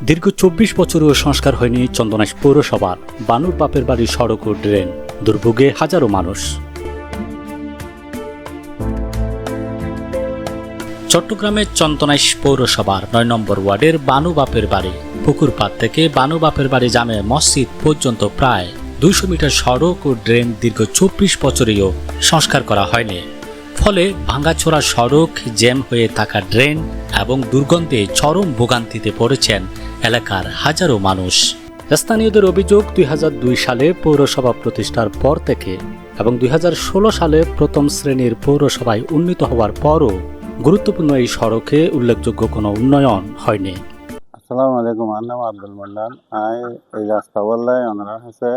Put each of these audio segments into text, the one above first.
দীর্ঘ ২৪ বছরেও সংস্কার হয়নি চন্দনাইশ পৌরসভার বানুর বাপের বাড়ির সড়ক ও ড্রেন, দুর্ভোগে হাজারো মানুষ। চট্টগ্রামের চন্দনাইশ পৌরসভার ৯ নম্বর ওয়ার্ডের বানু বাপের বাড়ি পুকুরপাড় থেকে বানু বাপের বাড়ি জামে মসজিদ পর্যন্ত প্রায় ২০০ মিটার সড়ক ও ড্রেন দীর্ঘ ২৪ বছরেও সংস্কার করা হয়নি। ফলে ভাঙাচোরা সড়ক, জ্যাম হয়ে থাকা ড্রেন এবং দুর্গন্ধে চরম ভোগান্তিতে পড়েছেন এলাকার হাজারো মানুষ। স্থানীয়দের অভিযোগ, ২০০২ সালে পৌরসভা প্রতিষ্ঠার পর থেকে এবং ২০১৬ সালে প্রথম শ্রেণীর পৌরসভায় উন্নীত হওয়ার পরও গুরুত্বপূর্ণ এই সড়কে উল্লেখযোগ্য কোনো উন্নয়ন হয়নি। আসসালামু আলাইকুম, আমার নাম আব্দুল মান্নান। এই রাস্তা বললে ওনারা হচ্ছে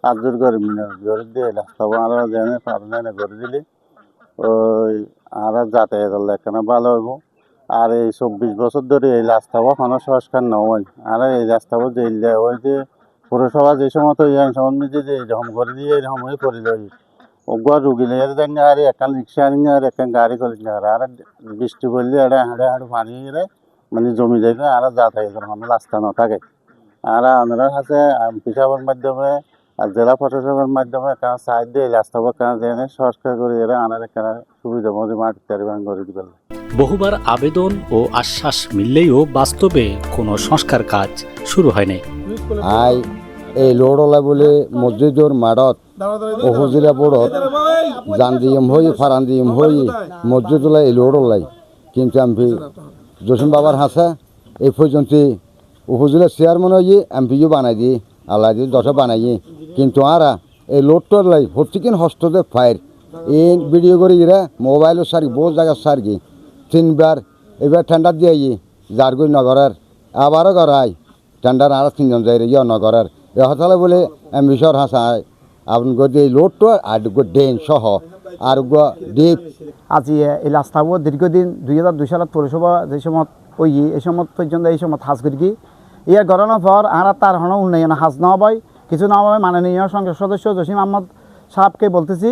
আজুর গড়ে দিয়ে এই রাস্তা আমরা জেনে পারলে করে দিলি ওই আর যাতায়াত এখানে ভালো হইব। আর এই ২৪ বছর ধরে এই রাস্তা কোনো সংস্কার নয়। আর এই রাস্তা যে ওই যে পৌরসভা যে সময় যে এরকম করে দিয়ে এরকম হয়ে পড়ে যাই ওগুলো রুগী লেগে দেন আর একান রিক্সা আনি আর একান গাড়ি করে আর বৃষ্টি পড়লে এটা হাঁড়ে হাঁড়ে পানি গেলে মানে জমি যায় আর যাতায়াতের কোনো রাস্তা না থাকে। আর ওনারা কাছে পিসাবের মাধ্যমে আর জেলা প্রশাসনের মাধ্যমে সাহায্য এই রাস্তা জেনে সংস্কার করে এরা আনার এখানে সুবিধা মতো মাটি পরিমাণ করে দিবে। বহুবার আবেদন ও আশ্বাস মিললেও বাস্তবে কোনো সংস্কার কাজ শুরু হয়নি। এই লোড়লা বলে মসজিদর মাড়ত উপজেলা বোর্ডত জান দিম হই ফারান দিম হই মসজিদুল্লাহ এই লোড়লাই, কিন্তু আমি জসিম বাবার হাসা এই পর্যন্ত উপজেলা চেয়ারম্যান হয়ে এমপিও বানাই দিই আল্লাহ দিয়ে দশা বানাই, কিন্তু আরা এই লোডটোর লাই প্রত্যেকিন হস্তদের ফায়ার এই ভিডিও করে এরা মোবাইলও সারি বহু জায়গা সারগি 3বার এবার টেন্ডার দিয়ে যারগুই নগরের আবারও করায় টেন্ডার আর 3জন যাই ইয়ে নগরের এ হতালে বলে এমবিসর হাসায় আপনার এই লোডটো আর ড্রেন সহ আর ডিপ। আজ এই রাস্তাও দীর্ঘদিন ২০০২ সালত পৌরসভা যে সময় ওই এই সময় পর্যন্ত এই সময় হাজ করি ইয়ার গড়ানোর পর আর তার হন উন্নয়ন হাজ না হয় কিছু না হবে। মাননীয় সংসদ সদস্য জসিম আহমদ সাহেবকে বলতেছি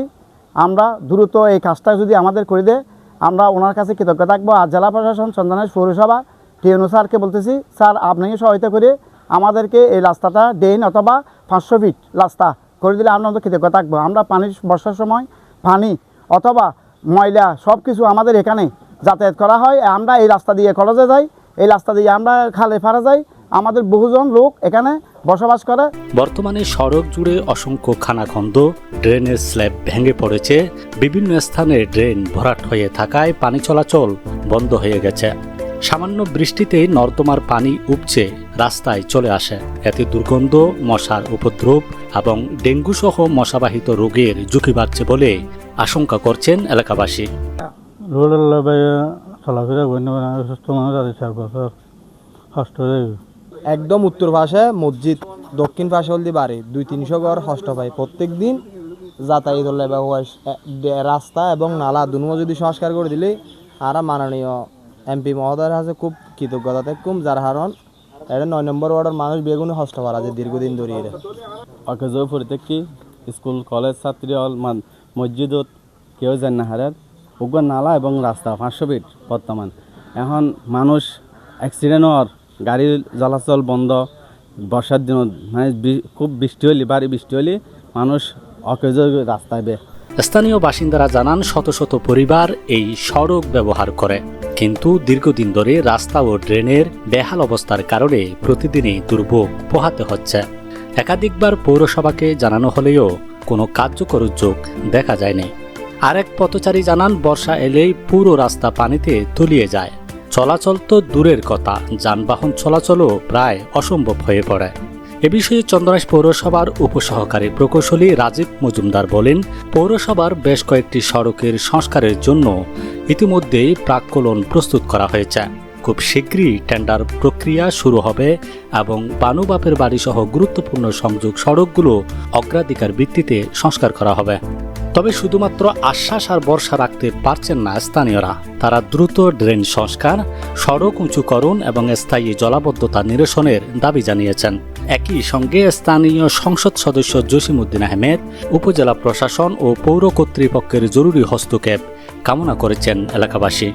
আমরা দ্রুত এই কাজটা যদি আমাদের করে দেয় আমরা ওনার কাছে কৃতজ্ঞ থাকবো। আর জেলা প্রশাসন চন্দনাইশ পৌরসভা টিএনও স্যারকে বলতেছি স্যার আপনাকে সহায়তা করে আমাদেরকে এই রাস্তাটা ড্রেন অথবা 500 ফিট রাস্তা করে দিলে আমরা কৃতজ্ঞ থাকবো। আমরা পানির বর্ষার সময় পানি অথবা ময়লা সব কিছু আমাদের এখানে যাতায়াত করা হয়। আমরা এই রাস্তা দিয়ে কলেজে যাই, এই রাস্তা দিয়ে আমরা খালে ফারা যাই, আমাদের বহুজন লোক এখানে বসবাস করে। বর্তমানে সড়ক জুড়ে অসংখ্য খানাখন্দ, ড্রেনের স্ল্যাব ভেঙে পড়েছে, বিভিন্ন স্থানে ড্রেন ভরাট হয়ে থাকায় পানি চলাচল বন্ধ হয়ে গেছে। সামান্য বৃষ্টিতে নর্দমার পানি উপচে রাস্তায় চলে আসে, এতে দুর্গন্ধ, মশার উপদ্রব এবং ডেঙ্গু সহ মশাবাহিত রোগের ঝুঁকি বাড়ছে বলে আশঙ্কা করছেন এলাকাবাসী। একদম উত্তর পাশে মসজিদ, দক্ষিণ পাশে হলদি বাড়ি 200-300 ঘর হষ্ট পায়। প্রত্যেক দিন যাতায়াত রাস্তা এবং নালা দুনো যদি সংস্কার করে দিলে আর মাননীয় এমপি মহোদয়ের কাছে খুব কৃতজ্ঞতা থাকুম, যার কারণ এটা 9 নম্বর ওয়ার্ডের মানুষ বেগুনে হষ্ট পারা যায় দীর্ঘদিন ধরে। অকেজ প্রত্যেকটি স্কুল কলেজ ছাত্রী মসজিদত কেউ যান না হারার ওগুলো নালা এবং রাস্তা 500 ফিট বর্তমান। এখন মানুষ অ্যাক্সিডেন্ট হওয়ার, গাড়ির চলাচল বন্ধ। বর্ষার দিনত মানে খুব বৃষ্টি হলে, ভারী বৃষ্টি হলে মানুষ অকেজ রাস্তায় বে। স্থানীয় বাসিন্দারা জানান শত শত পরিবার এই সড়ক ব্যবহার করে, কিন্তু দীর্ঘদিন ধরে রাস্তা ও ড্রেনের বেহাল অবস্থার কারণে প্রতিদিনই দুর্ভোগ পোহাতে হচ্ছে। একাধিকবার পৌরসভাকে জানানো হলেও কোনো কার্যকর উদ্যোগ দেখা যায়নি। আরেক পথচারী জানান বর্ষা এলেই পুরো রাস্তা পানিতে তলিয়ে যায়, চলাচল তো দূরের কথা, যানবাহন চলাচলও প্রায় অসম্ভব হয়ে পড়ে। এ বিষয়ে চন্দনাইশ পৌরসভার উপসহকারী প্রকৌশলী রাজীব মজুমদার বলেন, পৌরসভার বেশ কয়েকটি সড়কের সংস্কারের জন্য ইতিমধ্যেই প্রাক্কলন প্রস্তুত করা হয়েছে। খুব শীঘ্রই টেন্ডার প্রক্রিয়া শুরু হবে এবং বানু বাপের বাড়ি সহ গুরুত্বপূর্ণ সংযোগ সড়কগুলো অগ্রাধিকার ভিত্তিতে সংস্কার করা হবে। তবে শুধুমাত্র আশ্বাস আর ভরসা রাখতে পারছেন না স্থানীয়রা। তারা দ্রুত ড্রেন সংস্কার, সড়ক উঁচুকরণ এবং স্থায়ী জলাবদ্ধতা নিরসনের দাবি জানিয়েছেন। একই সঙ্গে স্থানীয় সংসদ সদস্য জসিমউদ্দিন আহমেদ, উপজেলা প্রশাসন ও পৌর কর্তৃপক্ষের জরুরি হস্তক্ষেপ কামনা করেছেন এলাকাবাসী।